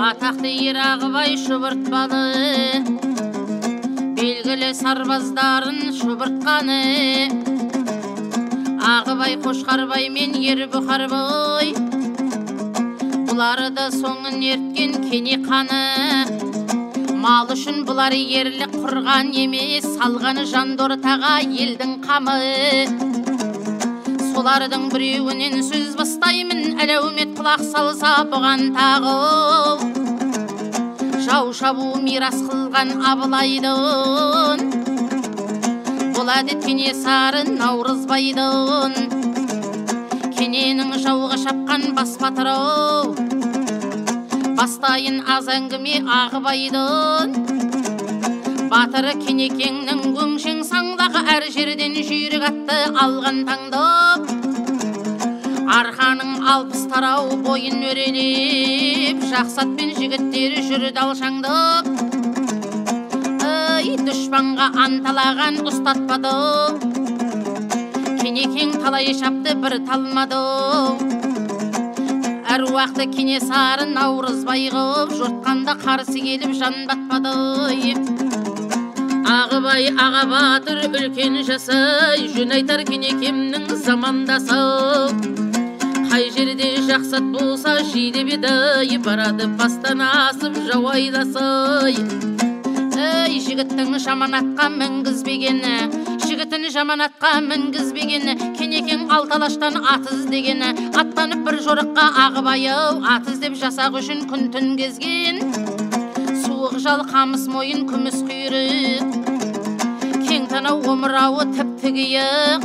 Атақты ер Ағыбай шұбыртпалы, белгілі сарбаздарын шұбыртқаны. Ағыбай Қошқарбай мен ер Бұқарбай, бұлары да соңын ерткен кене қаны. Мал үшін бұлар ерлік құрған емес, салғаны жандортаға елдің қамы. Солардың біреуінен сөз бастаймын, әлеумет құлақ салса бұған тағы. Жау шабу мирас қылған Абылайдың, бұл әдет Кенесары Наурызбайдың. Кененің жауға шапқан бас батыры, бастайын аз әңгіме Ағыбайдың. Батыры Кенекеңнің өңшең саңлағы, әр жерден жүйрік атты алған таңдап. Арқаның алпыс тарау бойын өрелеп, жақсатпен жігіттері жүрді алшаңдап. Дүшпанға анталаған ұстатпады, Кенекең талай шапты бір талмады. Әруақты Кенесары Наурызбай ғып, жұртқанда қарсы келіп жан батпады. Ағыбай аға батыр үлкен жасай, жөн айтар Кенекемнің замандасы. Қай жерде жақсат болса жидеп еді, барады бастан асып жау айласай. Жігіттің жаманатқа мінгізбегені, жігітін жаманатқа мінгізбегені, Кенекең алталаштан ат іздегені. Аттанып бір жорыққа Ағыбайы ат іздеп жасақ үшін күн түн кезген. Суық жал қамыс мойын күміс құйрық, кең танау омырауы тіпті киік.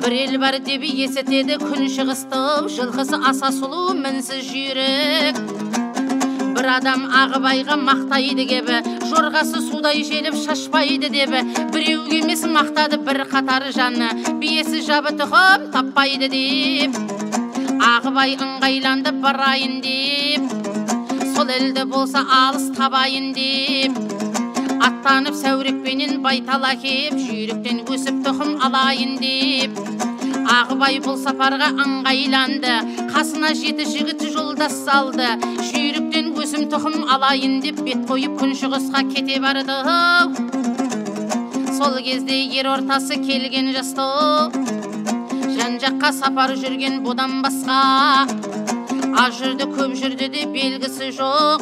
Бір ел бар деп есетеді күн шығыстып, жылқысы аса сұлу мінсіз жүйрік. Бір адам Ағыбайға мақтайды кебі, жорғасы судай желіп шашпайды дебі. Біреу емес мақтады бір қатар жаны, биесі жабы тұқым таппайды деп. Ағыбай ыңғайланды барайын деп, сол елді болса алыс табайын деп. Аттанып сәурекпенен байтал әкеп, жүйріктен өсіп тұқым алайын деп. Ағыбай бұл сапарға ыңғайланды, қасына 7 жігіт жолдас салды. Жүйріктен өсім тұқым алайын деп бет қойып күншығысқа кете барды. Сол кезде ер ортасы келген жасты, жан-жаққа сапар жүрген бұдан басқа. Аз жүрді көп жүрді де белгісі жоқ,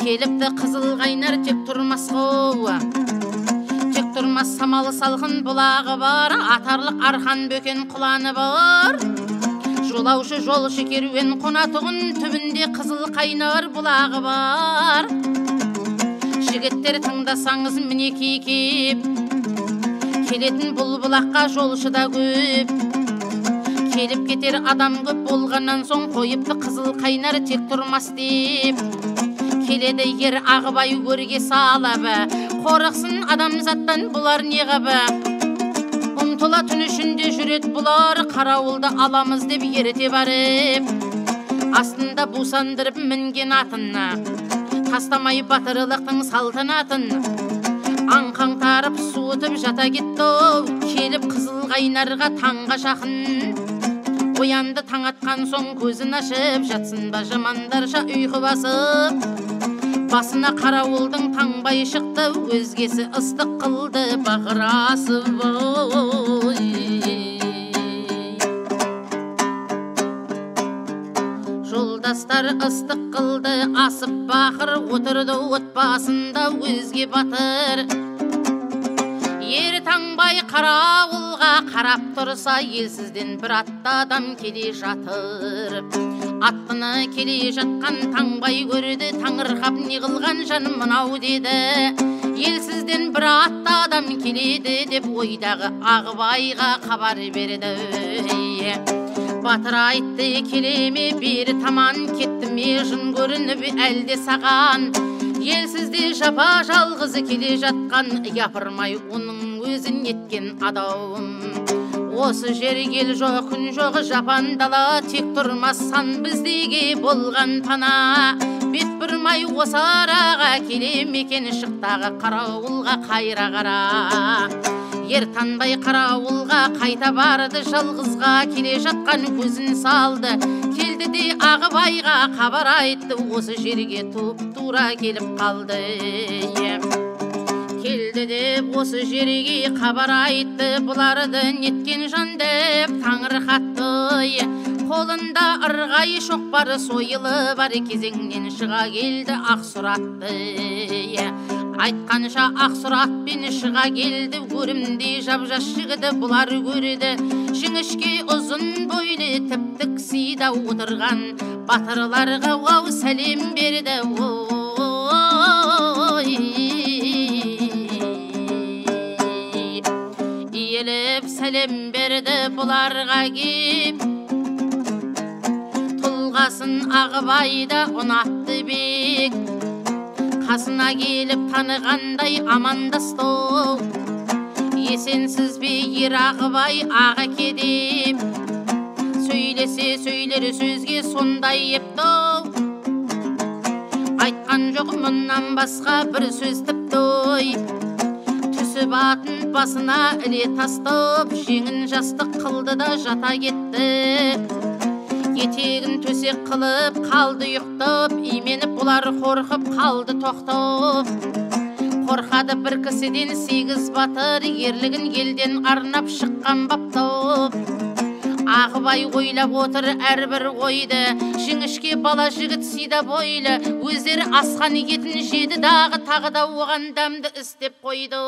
келіпті қызыл қайнар тек тұрмас қоуы. Тек тұрмас самалы салқын бұлағы бар, атарлық арқан бөкен құланы бар. Жолаушы жолшы керуен қонатұғын, түбінде қызыл қайнар бұлағы бар. Жігіттер тыңдасаңыз мінекей кеп, келетін бұл бұлаққа жолшы да көп. Келіп кетер адам көп болғаннан соң, қойыпты қызыл қайнар тек тұрмас деп. Келеді ер Ағыбай көрге салабы, қорықсын адамзаттан бұлар неғабы. Ұмтыла түн ішінде жүрет бұлар, қарауылды аламыз деп ерете барып. Астында бусандырып мінген атына, тастамай батырылықтың салтынатын. Аңқаңтарып суытып жата кетті, келіп қызыл қайнарға таңға жақын. Оянды таң атқан соң көзін ашып, жатсын ба жамандарша ұйқы басып. Басына қарауылдың таңбай шықты, өзгесі ыстық қылды бағырасып. Жолдастар ыстық қылды асып бақыр, отырды от басында өзге батыр. Ер таңбай қарауылға қарап тұрса, елсізден бір атты адам келе жатыр. Аттыны келе жатқан таңбай көрді, таңырқап неғылған жаным мынау деді. Елсізден бір атты адам келеді деп ойдағы Ағыбайға хабар берді. Батыр айтты, келеме бері таман, кетті ме жын көрініп әлде саған. Елсізде жапа жалғызы келе жатқан, япырмай оның өзін еткен адауым. Осы жер ел жоқ, күн жоқ, жапан дала, тек тұрмас сан біздеге болған пана. Бет бұрмай осы араға келем екен, шықтағы қарауылға қайра қара. ер танбай қарауылға қайта барды, жалғызға келе жатқан көзін салды. Келді де Ағыбайға хабар айтты, осы жерге туп-тура келіп қалды. Келді деп осы жерге хабар айтты, бұларды неткен жан деп таңырқатты. Қолында ырғай шоқпары сойылы бар, кезеңнен шыға келді Ақсұр атты. Айтқанша Ақсұр атпен шыға келді, көрімдей жап-жас жігіті бұлар көрді. Жіңішке ұзын бойлы тіп-тік сида отырған батырларға оу сәлем берді. Иеліп сәлем берді бұларға кеп, тұлғасын Ағыбайда ұнатты бек. Қасына келіп танығандай амандасты. Есенсіз бе ер Ағыбай аға кедеп, сөйлесе сөйлер сөзге сондай епті. Айтқан жоқ мұннан басқа бір сөз тіпті. Түсіп атын басына іле тастып, жеңін жастық қылды да жата кетті. Етегін төсек қылып қалды ұйықтап, именіп бұлар қорқып қалды тоқтап. Қорқады бір кісіден 8 батыр, ерлігін елден арнап шыққан баптап. Ағыбай ойлап отыр әрбір ойды, жіңішке бала жігіт сида бойлы. Өздері асқан етін жеді дағы, тағы да оған дәмді істеп қойды.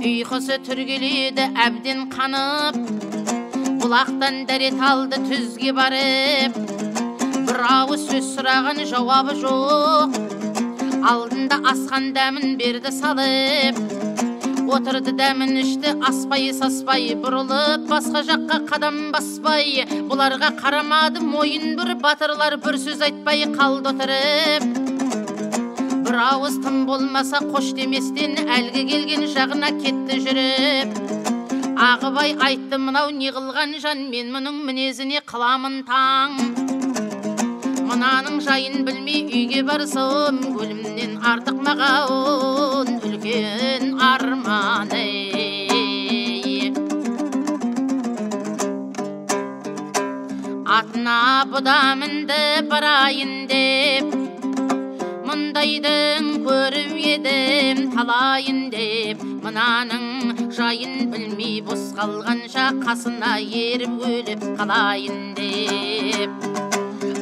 Ұйқысы түргеледі әбден қанып, бұлақтан дәрет алды түзге барып. Бір ауыз сөз сұраған жауабы жоқ, алдында асқан дәмін берді салып. Отырды дәмін ішті аспай саспай, бұрылып басқа жаққа қадам баспай. Бұларға қарамады мойын бір, батырлар бір сөз айтпай қалды отырып. Бір ауыз тым болмаса қош деместен, әлгі келген жағына кетті жүріп. Ағыбай айтты, мынау не қылған жан, мен мұның мінезіне қыламын таң. Мынаның жайын білмей үйге барсам, өлімнен артық маған үлкен арман. Атына бұда мінді барайын деп, мұндайдың көріп едім талайын деп. Мынаның жайын білмей бос қалғанша, қасына еріп өліп қалайын деп.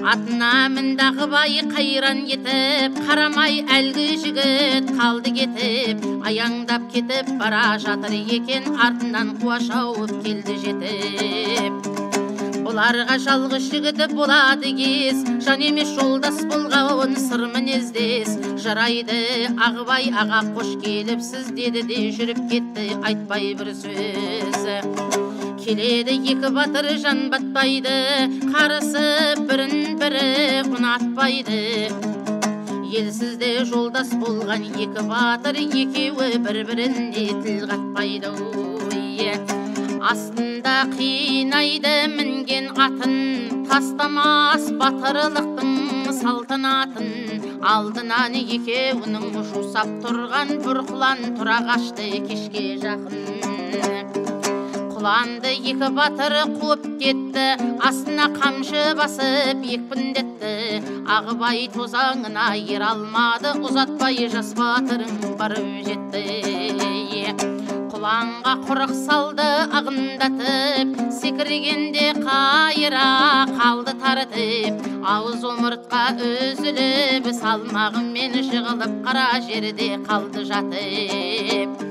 Атына мінді Ағыбай қайран етіп, қарамай әлгі жігіт қалды кетіп. Аяңдап кетіп бара жатыр екен, артынан қуа шауып келді жетіп. Бұларға жалғыз жігіті болады кез, жан емес жолдас болған сыр мінездес. Жарайды Ағыбай аға қош келіпсіз, деді де жүріп кетті айтпай бір сөз. Келеді екі батыр жан батпайды, қарысы бірін бірі ұнатпайды. Елсізде жолдас болған екі батыр, екеуі бір-біріне тіл қатпайды. Астында қинайды мінген атын, тастамас батырлықтың салтанатын. Алдынан екеуінің жусап тұрған бұрқылан тұра қашты кешке жақын. Құланды екі батыры қуып кетті, астына қамшы басып екпіндетті. Ағыбай тозаңына ер алмады, ұзатпай жас батырың барып жетті. Құланға құрық салды ағындатып, секіргенде қайыра қалды тартып. Ауыз омыртқа үзіліп, салмағымен жығылып қара жерде қалды жатып.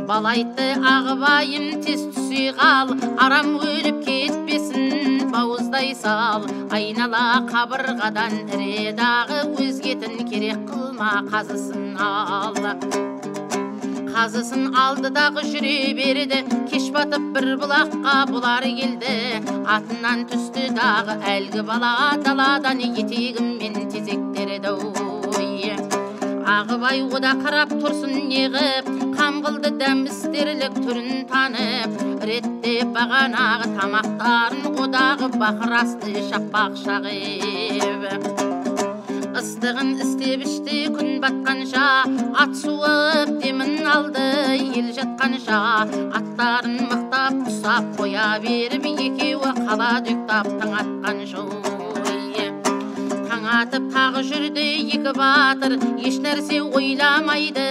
Балайтты Ағыбайым тез түсе қал, арам өліп кетпесін бауыздай сал. Айнала қабырғадан іредағы, өзгетін керек қылма қазысын ал. Қазысын алды дағы жүре берді, кеш батып бір бұлаққа бұлар келді. Атынан түсті дағы әлгі бала, даладан етегіммен тезектерді. Ағыбай ода қарап тұрсын неғіп, қам қылды дәмістерлік түрін танып. Ретте бағанағы тамақтарын одағы бақыр асты шақпақ шағып. ыстығын істеп ішті күн батқанша, ат суып демін алды ел жатқанша, аттарын мықтап құсап қоя беріп, екеуі қалады ұйықтап таң атқанша. Таң атып тағы жүрді екі батыр, еш нәрсе ойламайды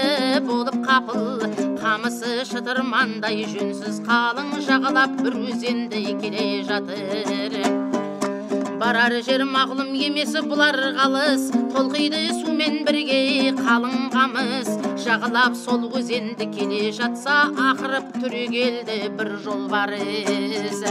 болып қапыл, қамысы шытырмандай жөнсіз қалың жағалап бір өзенді келе жатыр. Барар жер мағлұм емесі бұлар қалыс, толқиды сумен бірге қалың қамыс, жағалап сол өзенді келе жатса, ақырып түрегелді бір жолбарыс.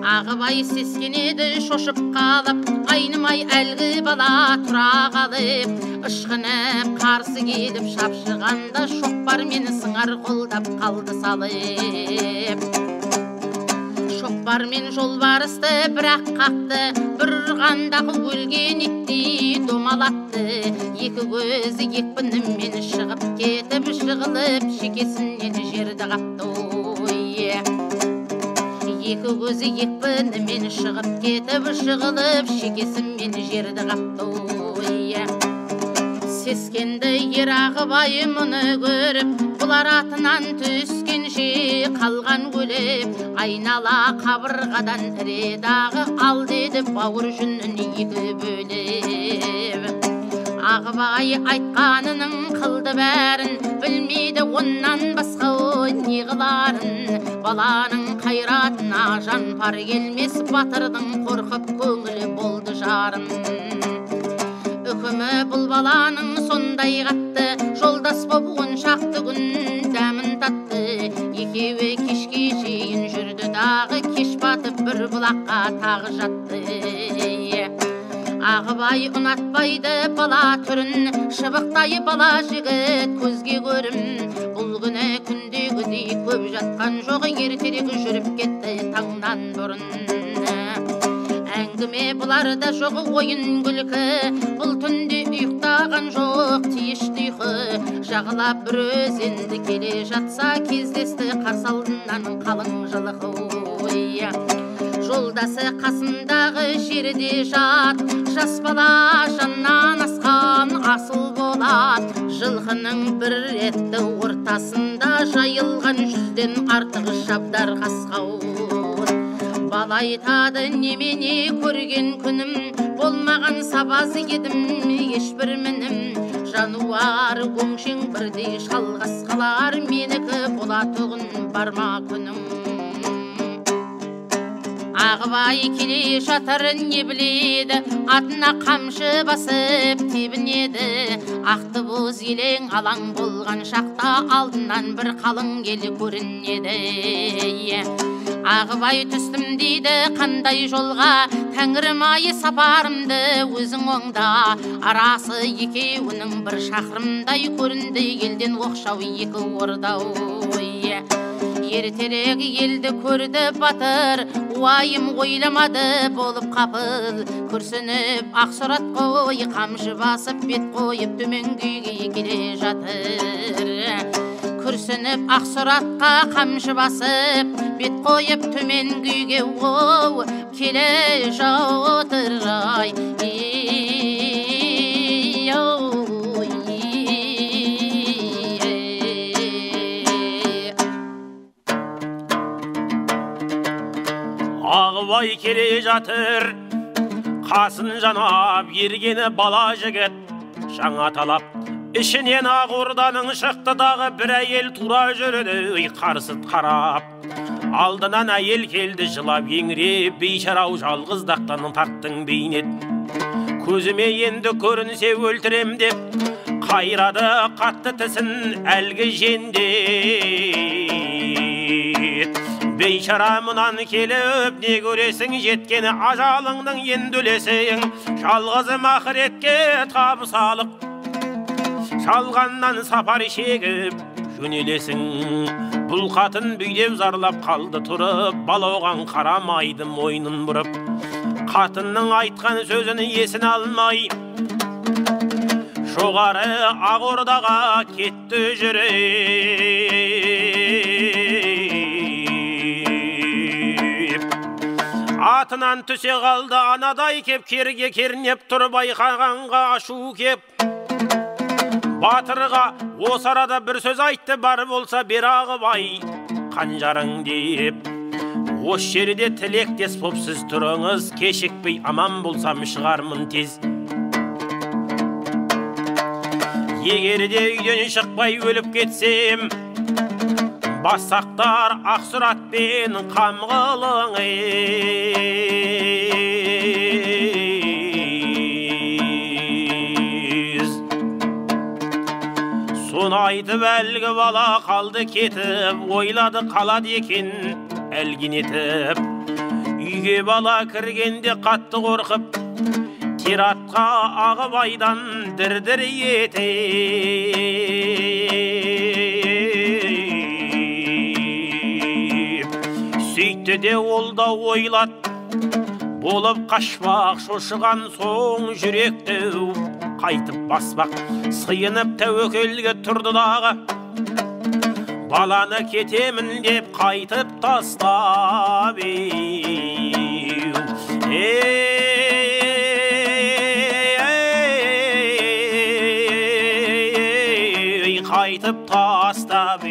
Ағыбай сескенеді шошып қалып, айнымай әлгі бала тұра қалып, ышқынып қарсы келіп шапшығанда, шоқпар мені сыңар қолдап қалды салып. Шоқпар мен жолбарысты бірақ қақты, бір ұрғандағы өлген итті домалатты. Екі көзі екпінімен шығып кетіп, жығылып шекесінен жерді қапты. Екі көзі екпінімен шығып кетіп, жығылып шекесімен жерді қапты. Сескенді ер Ағыбай мұны көріп, бұлар атынан түскенше қалған өліп, айнала қабырғадан іредағы ал деді бауыр жүнін екі бөліп. Ағыбай айтқанының қылды бәрін, білмейді оннан басқа не қыларын. Баланың қайратына жан пар келмес, батырдың қорқып көңілі болды жарын. Үкімі бұл баланың сондай қатты, жолдас боп он шақты күн дәмін татты. Екеуі кешке шейін жүрді дағы, кеш батып бір бұлаққа тағы жатты. Ағыбай ұнатпайды бала түрін, шыбықтай бала жігіт көзге көрім. Бұл күні күндегідей көп жатқан жоқ, ертерек жүріп кетті таңнан бұрын. Әңгіме бұларда жоқ ойын күлкі, бұл түнде ұйықтаған жоқ тиішті ұйқы. Жағалап бір өзенді келе жатса, кездесті қарсы алдынан қалың жылқы. Жолдасы қасындағы жерде жат, жас бала жаннан асқан асыл болат. Жылқының бір ретті ортасында жайылған жүзден артық шабдар қасқауыт. Бала айтады немене көрген күнім, болмаған сабаз едім ешбір мінім. Жануар өңшең бірдей шалғас қалар, менікі болатұғын барма күнім. Ағыбай келе жатыр не біледі, атына қамшы басып тебінеді. Ақты боз елең алаң болған шақта, алдынан бір қалың келі көрінеді. Ағыбай түстім дейді қандай жолға, Тәңірім-ай сапарымды өзің оңда. Арасы екеуінің бір шақырымдай көрінді, елден оқшау екі ордау. Ертерек елді көрді батыр, уайым ойламады болып қапыл. Күрсініп ақсұрат қой, қамшы басып бет қойып төмен күйге келе жатыр. Күрсініп ақсұратқа қамшы басып бет қойып төмен күйге келе жатыр. Ағыбай келе жатыр, қасын жанап, ергені бала жігіт жаңа талап. Ішінен ақ орданың шықты дағы бір әйел тура жүрді қарсыт қарап. Алдынан әйел келді жылап еңіреп, бейшарау жалғыздақтан тартың бейнет. Көзіме енді көрінсе өлтірем деп, қайрады қатты тісін әлгі жендет. Бейшара мұнан келіп не көресің, жеткені ажалыңның енді өлесің. Жалғызым ақыретке табыс алып, шалғаннан сапар шегіп жөнелесің. Бұл қатын бүйдеп зарлап қалды тұрып, бала оған қарамайды мойнын бұрып. Қатынның айтқан сөзін есін алмай, жоғары ақ ордаға кетті жүріп. атынан түсе қалды анадай кеп, керге кернеп тұр байқағанға ашу кеп. Батырға осы арада бір сөз айтты, бар болса бер Ағыбай қанжарың деп. Осы жерде тілектес боп сіз тұрыңыз, кешікпей аман болсам шығармын тез. Егер де үйден шықпай өліп кетсем, басақтар ақсұратпен қам қылыңыз. Соны айтып әлгі бала қалды кетіп, ойлады қалады екен әлгенетіп. Үйге бала кіргенде қатты қорқып, Тиратқа Ағыбайдан дір-дір етіп. Сөйтті де ол да ойлат, болып қашпақ шошыған соң жүректеу. Қайтып баспақ сыйынып тәуекелге тұрды дағы, баланы кетемін деп қайтып тастап қайтып тастап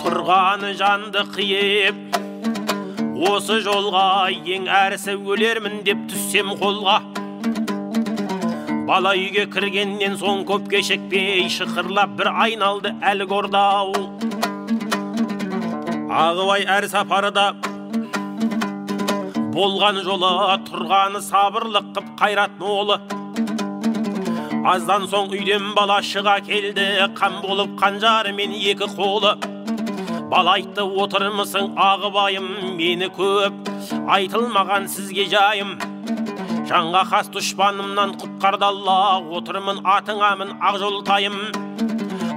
тұрғаны жанды қиып, осы жолға ең әрісі өлермін деп түссем қолға. Бала үйге кіргеннен соң көп кешікпей шықырлап бір айналды әлгі ордау. Ағыбай әр сапарда болған жолы тұрғаны сабырлық қып қайрат молы. Аздан соң үйден бала шыға келді, қам болып қанжарымен екі қолы. Бала айтты, отырмысың Ағыбайым, мені көп айтылмаған сізге жайым. Жанға қас дұшпанымнан құтқарды Алла, отырмын атыңамын Ақжолтайым.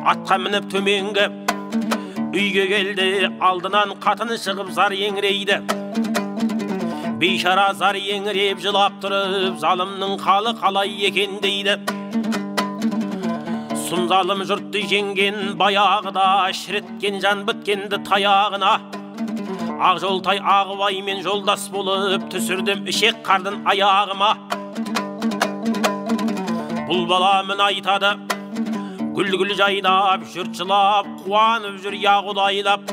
Атқа мініп төменгі үйге келді, алдынан қатыны шығып зар еңірейді. Бейшара зар еңіреп жылап тұрып, залымның қалы қалай екен дейді. Сұм залым жұртты жеңген баяғыда, шіреткен жан біткенді таяғына. Ақжолтай Ағыбаймен жолдас болып, түсірдім ішек қардың аяғыма. Бұл баламын айтады, гүл-гүл жайдап, жұрт жылап, қуанып жүр яғудайлап.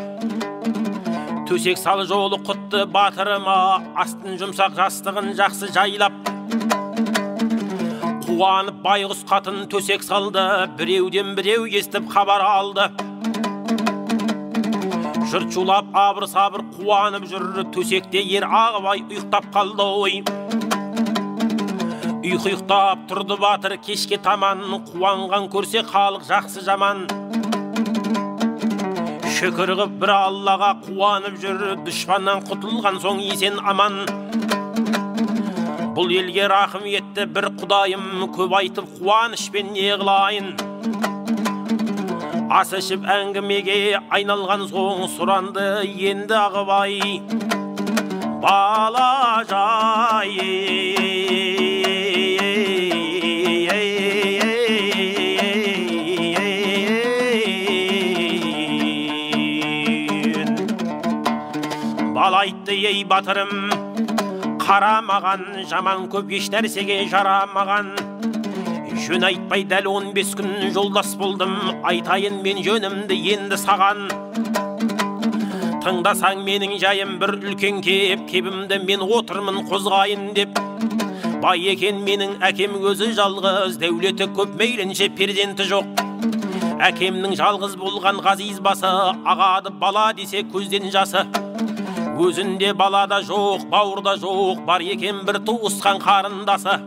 Төсек сал жолы құтты батырыма, астын жұмсақ жастығын жақсы жайлап. Қуанып байғұс қатын төсек салды, біреуден біреу естіп хабар алды. Жұрт шулап абыр-сабыр қуанып жүр, төсекте ер Ағыбай ұйықтап қалды ой. Ұйықтап тұрды батыр кешке таман, қуанған көрсе халық жақсы жаман. Шүкір қып бір Аллаға қуанып жүр, дұшпаннан құтылған соң есен аман. Бұл елге рахым етті бір құдайым, көп айтып қуанышпен не қылайын. Ас ішіп әңгімеге айналған соң сұранды енді Ағыбай бала жай. Бала айтты, ей батырым, қарамаған жаман көп еш нәрсеге жарамаған. Жөн айтпай дәл 15 күн жолдас болдым, айтайын мен жөнімді енді саған. Тыңдасаң менің жайым бір үлкен кебімді мен отырмын қозғайын деп. Бай екен менің әкем өзі жалғыз, дәулеті көп мейлінше перзенті жоқ. Әкемнің жалғыз болған ғазиз басы, ағады бала десе көзден жасы. Өзінде балада жоқ, бауырда жоқ, бар екен бір туысқан қарындасы.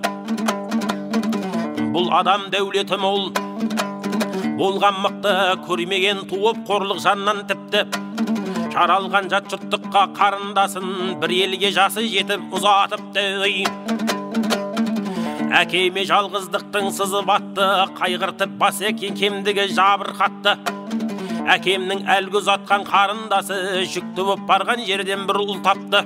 Бұл адам дәулеті мол, болған мықты, көрмеген туып қорлық жаннан тіпті. Жаралған жат жұрттыққа қарындасын, бір елге жасы жетіп ұзатыпты. Әкеме жалғыздықтың сызы батты, қайғыртып бас кемдігі жабырқатты. Әкемнің әлгі ұзатқан қарындасы, жүкті боп барған жерден бір ұл тапты.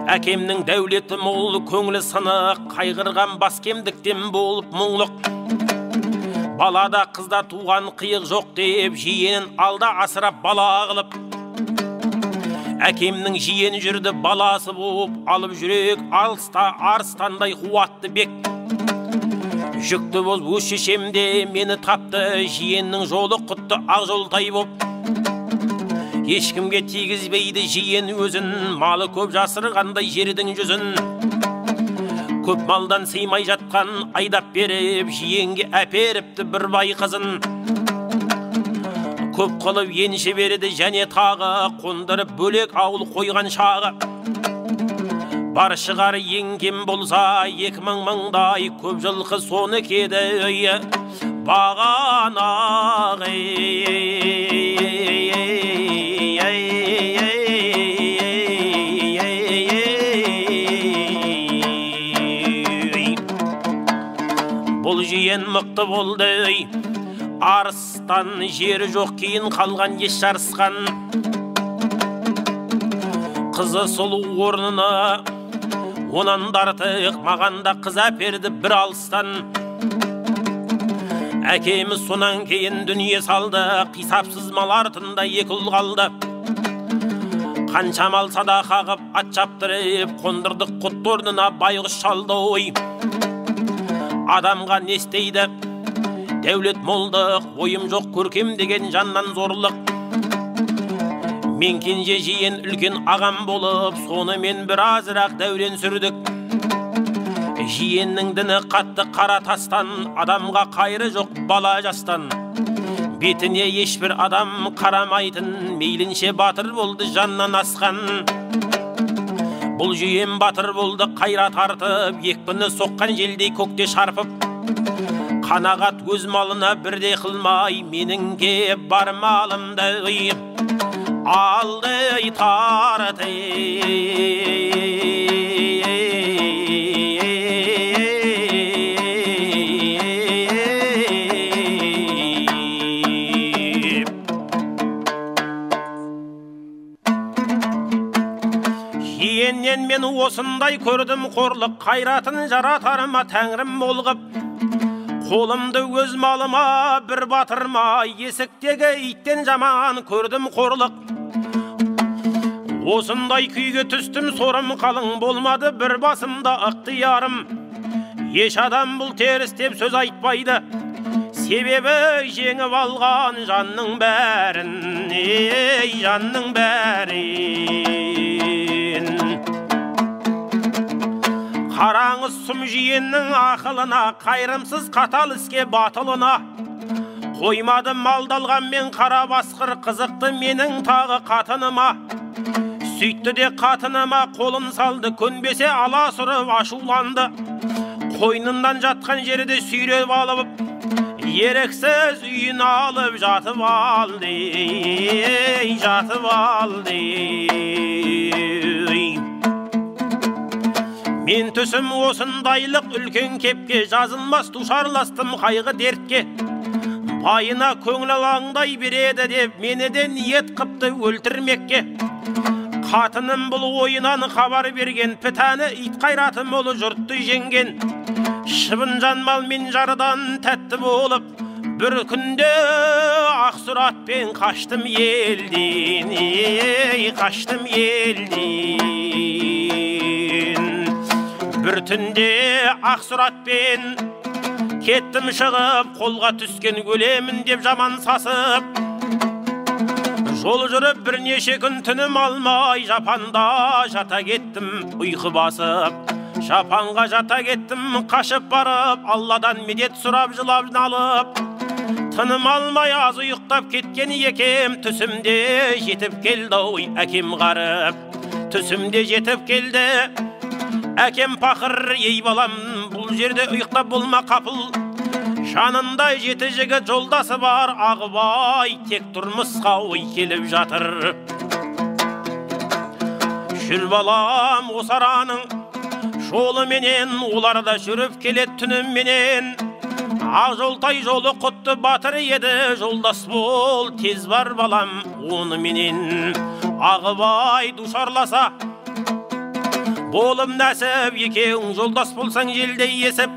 Әкемнің дәулеті мол, көңілі сынық, қайғырған бас кемдіктен болып мұңлық. балада қызда туған қиық жоқ деп жиенін алда асырап бала қылып, әкемнің жиені жүрді баласы болып, алып жүрек алыста арыстандай қуатты бек. Жүкті боз өз шешемде мені тапты, жиеннің жолы құтты ақ жолтай боп. Ешкімге тигізбейді жиен өзін, малы көп жасырғандай жердің жүзін. Көп малдан сыймай жатқан айдап беріп, жиенге әперіпті бір бай қызын. Көп қылып енші береді және тағы, қондырып бөлек ауыл қойған шағы. Бар шығар ең болса 2000 мыңдай, көп жылқы соны кеді бағанағы. Бұл жиен мықты болды, арыстан жері жоқ кейін қалған еш жарысқан. Қызы сұлу орнына онан артық, маған да қыз әперді бір алыстан. Әкеміз сонан кейін дүние салды, қисапсыз мал артында екі ұл қалды. Қанша мал садақа қып ат шаптырып, қондырдық құт орнына байғұс шалды ой. Адамға не істейді дәулет молдық, ойым жоқ көркем деген жаннан зорлық. Мен кенже жиен үлкен ағам болып, сонымен бір азырақ дәурен сүрдік. Жиеннің діні қатты қара тастан, адамға қайры жоқ бала жастан. Бетіне ешбір адам қарамайтын, мейлінше батыр болды жаннан асқан. Бұл жиен батыр болды қайрат артып, екпіні соққан желдей көкте шарпып. Қанағат өз малына бірде қылмай, меніңге бар малымды алды тарты. Жиеннен мен осындай көрдім қорлық, қайратын жаратарыма тәңірім молғып. Қолымды өз малыма бір батырма, есіктегі иттен жаман көрдім қорлық. Осындай күйге түстім, сорым қалың болмады бір басымда ықтиярым. Еш адам бұл теріс деп сөз айтпайды, себебі жеңіп алған жанның бәрін, жанның бәрін. Қараңыз сұм жиеннің ақылына, қайрымсыз қатал іске батылына. Қоймады малдалған мен қара басқыр, қызықты менің тағы қатыныма. Сөйтті де қатыныма қолын салды, көнбесе ала сұрып ашуланды. Қойнынан жатқан жерді сүйреп алып, ерексіз үйін алып жатып алды, жатып алды. Мен түсім осындайлық үлкен кепке, жазылмас тушарластым қайғы дертке. Байына көңіл алаңдай береді деп, мені де ниет қыпты өлтірмекке. Қатыным бұл ойынан хабар берген, пітәні ит қайратым олы жұртты жеңген. Шыбын жанмал мен жардан тәтті болып, бір күнде ақсұратпен қаштым елден, қаштым елден. Бір түнде ақсұратпен кеттім шығып, қолға түскен өлемін деп жаман сасып. Жол жүріп бірнеше күн түнім алмай, жапанда жата кеттім ұйқы басып. Жапанға жата кеттім қашып барып, Алладан медет сұрап жылап налып. Тыным алмай аз ұйықтап кеткен екем, түсімде жетіп келді ой әкем қарып. Түсімде жетіп келді әкем пақыр, ей балам, бұл жерде ұйықтап болма қапыл. Жанындай жеті жігіт жолдасы бар, Ағыбай тек тұрмысқа ой келіп жатыр. Жүр балам осы араның жолы менен, оларда жүріп келет түнім менен. Ақ жолтай жолы құтты батыр еді, жолдас бол тез бар балам оны менен. Ағыбай душарласа болым нәсіп, екеуің жолдас болсаң желдей есіп.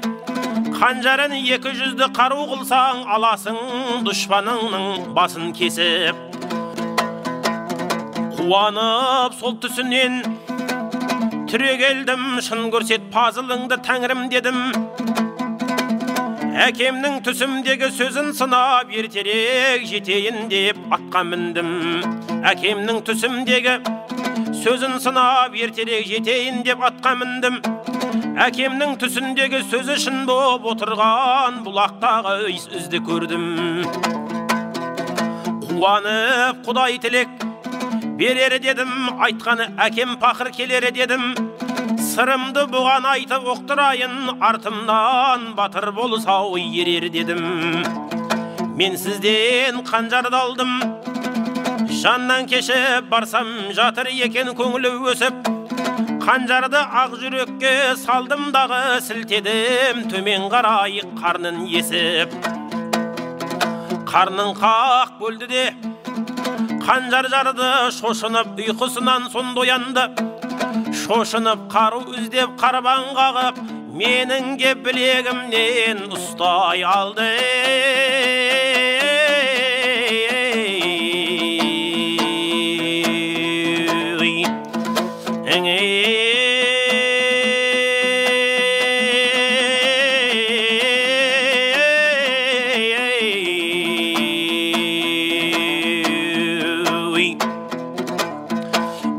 Қанжарын 200-ді қару қылсаң, аласың дұшпаныңның басын кесіп. Қуанып сол түсінен түрегелдім, шын көрсет пазылыңды тәңірім дедім. Әкемнің түсімдегі сөзін сынап, ертерек жетейін деп атқа міндім. Әкемнің түсімдегі сөзін сынап, ертерек жетейін деп атқа міндім. Әкемнің түсіндегі сөзі шын боп отырған бұлақтағы ізді көрдім. Қуанып Құдай тілек берер дедім, айтқаны әкем пақыр келер дедім. Сырымды бұған айтып оқтырайын, артымнан батыр болсау ерер дедім. Мен сізден қанжарды алдым, жаннан кешіп барсам жатыр екен көңілі өсіп. Қанжарды ақ жүрекке салдым дағы, сілтедім төмен қарай қарнын есіп. Қарнын қақ бөлді де қанжар жарды, шошынып ұйқысынан сонда оянды. Шошынып қару іздеп қарбан қағып, менің ге білегімнен ұстай алды.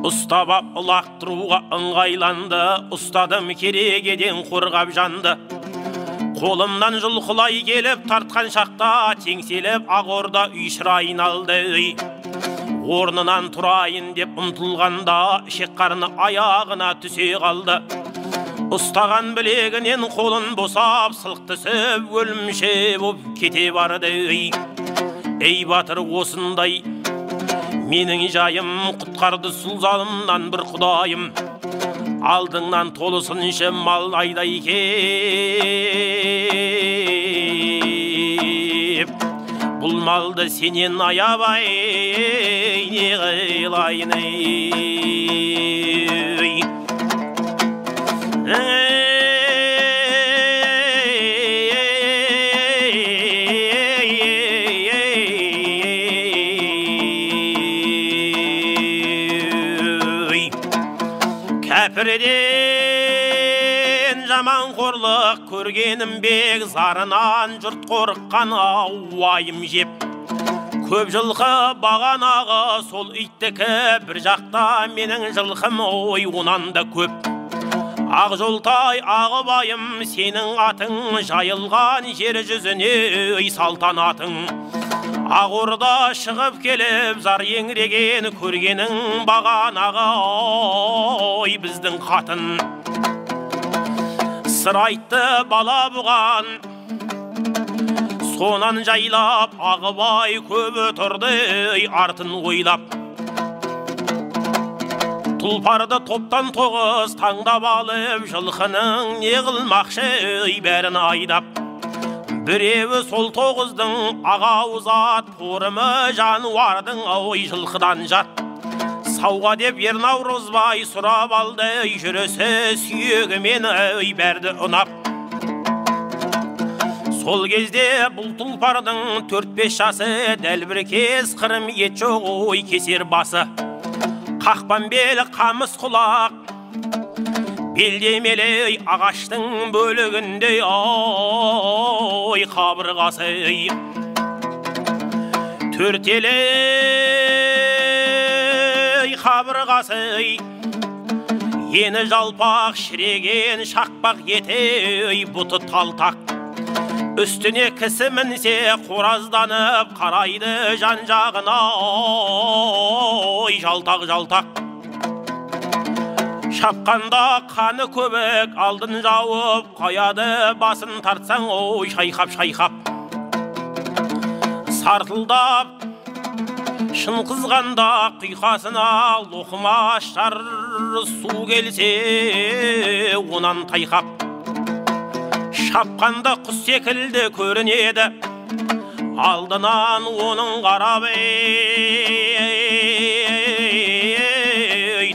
Ұстап лақтыруға ыңғайланды, ұстадым керегеден қорғап жанды. Қолымнан жұлқылай келіп тартқан шақта, теңселіп ағорда үй шырайын алды. Орнынан тұрайын деп ұмтылғанда, ішек қарны аяғына түсе қалды. Ұстаған білегінен қолын босап, сылқ түсіп өлімше боп кете барды. Ей батыр, осындай менің жайым, құтқарды сұл залымнан бір құдайым. Алдыңнан толысыншы мал айдай кеп, бұл малды сенен аябай не қылайын. Кәпірден жаман қорлық көргенім бек, зарынан жұрт қорыққан ауайым жеп. Көп жылқы бағанағы сол иттікі, бір жақта менің жылқым ой онан да көп. Ақ жолтай ағыбайым, сенің атың жайылған жер жүзіне салтанатың. Ағорда шығып келіп зар еңреген, көргенің бағанағы ой біздің қатын. Сыр айтты бала бұған, сонан жайлап ағыбай көп отырды артын ойлап. Тұлпарды топтан тоғыз таңдап алып, жылқының не қылмақшы бәрін айдап. Біреуі сол тоғыздың ағауыз ат, торымы жануардың ой жылқыдан жат. Сауға деп Ернаурызбай сұрап алды, жүрісі сүйегімен бәрді ұнап. Сол кезде бұл тұлпардың 4-5 жасы, дәл бір кез қырым ет жоқ ой кесер басы. Қақпан бел қамыс құлақ, белдемелей ағаштың бөлігінде ой қабырғасы. Төртелей қабырғасы, ені жалпақ шіреген шақпақ еті, бұты талтақ. Үстіне кісі мінсе қоразданып қарайды жан-жағына ой жалтақ-жалтақ. Шапқанда қаны көбік алдын жауып, қояды басын тартсаң ой шайқап-шайқап. Сартылдап шын қызғанда құйқасына лоқыма шар су келсе онан тайқап. Шапқанда құс секілді көрінеді, алдынан оның қарап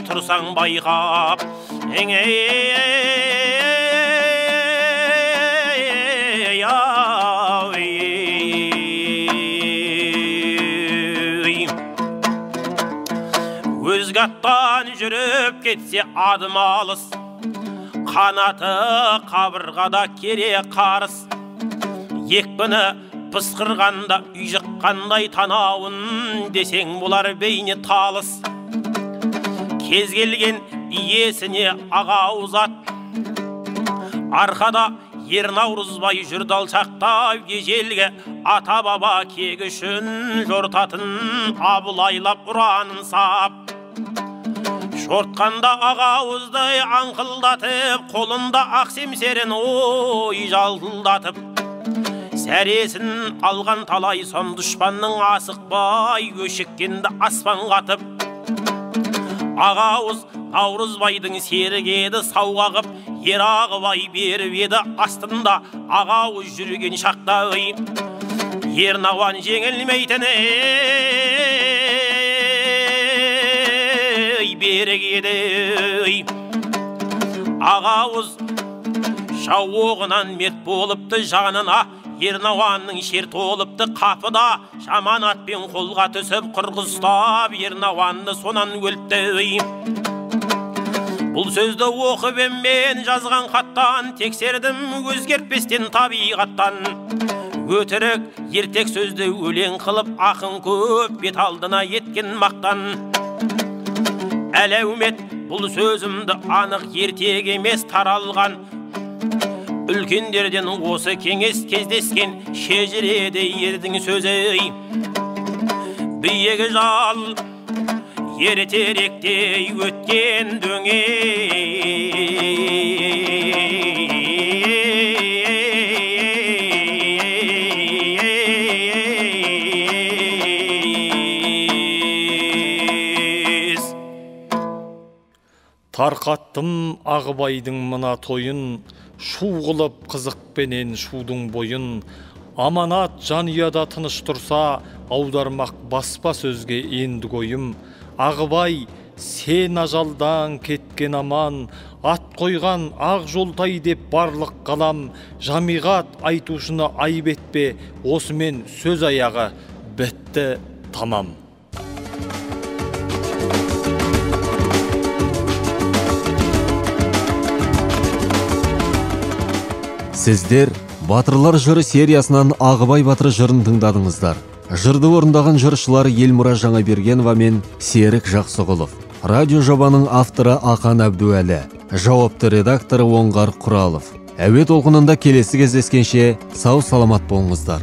тұрсаң байқап. өзге аттан жүріп кетсе адым алыс, қанаты қабырғада кере қарыс, екпіні пысқырғанда үй жыққандай танауын десең болар бейне талыс. Кез келген иесіне аға узат, арқада ер Наурызбай жүрді алшақтап ежелге, ата баба кегі үшін жортатын абылайлап ұранын сап. Жортқанда аға ауыздай аңқылдатып, қолында ақ семсерін ой жалдылдатып, сәресін алған талай сон дұшпанның асықпай өшіккенді аспан қатып. Аға ауыз Наурызбайдың сергеді сауғағып, ер Ағыбай беріп еді астында аға ауыз жүрген шақта үй. Ер науан жеңілмейтін берік еді. Аға ауыз жау оғынан мерт болыпты жанына, ер науанның шер толыпты қапыда, жаманатпен қолға түсіп қырғызстап, ер науанны сонан өліпті. Бұл сөзді оқып мен жазған хаттан, тексердім өзгертпестен табиғаттан. Өтірік ертек сөзді өлең қылып, ақын көп бет алдына еткен мақтан. Әлеумет бұл сөзімді анық ертек емес таралған, үлкендерден осы кеңес кездескен шежіреді ердің сөзі. Биігі жал ертеректей өткен дөңес. Тарқаттым Ағыбайдың мына тойын, шу қылып қызықпенен шудың бойын. Аманат жанұяда тыныш тұрса, аудармақ баспа сөзге енді қойым. Ағыбай, сен ажалдан кеткен аман, ат қойған ақ жолтай деп барлық қалам. Жамиғат айтушыны айып етпе, осымен сөз аяғы бітті тамам. Сіздер Батырлар жыры сериясынан Ағыбай батыр жырын тыңдадыңыздар. Жырды орындаған жыршылар Елмұра Жаңабергенова мен Серік Жақсығұлов. Радио жобаның авторы Ақан Әбдуәлі, жауапты редакторы Оңғар Құралов. Әуе толқынында келесі кездескенше сау саламат болыңыздар.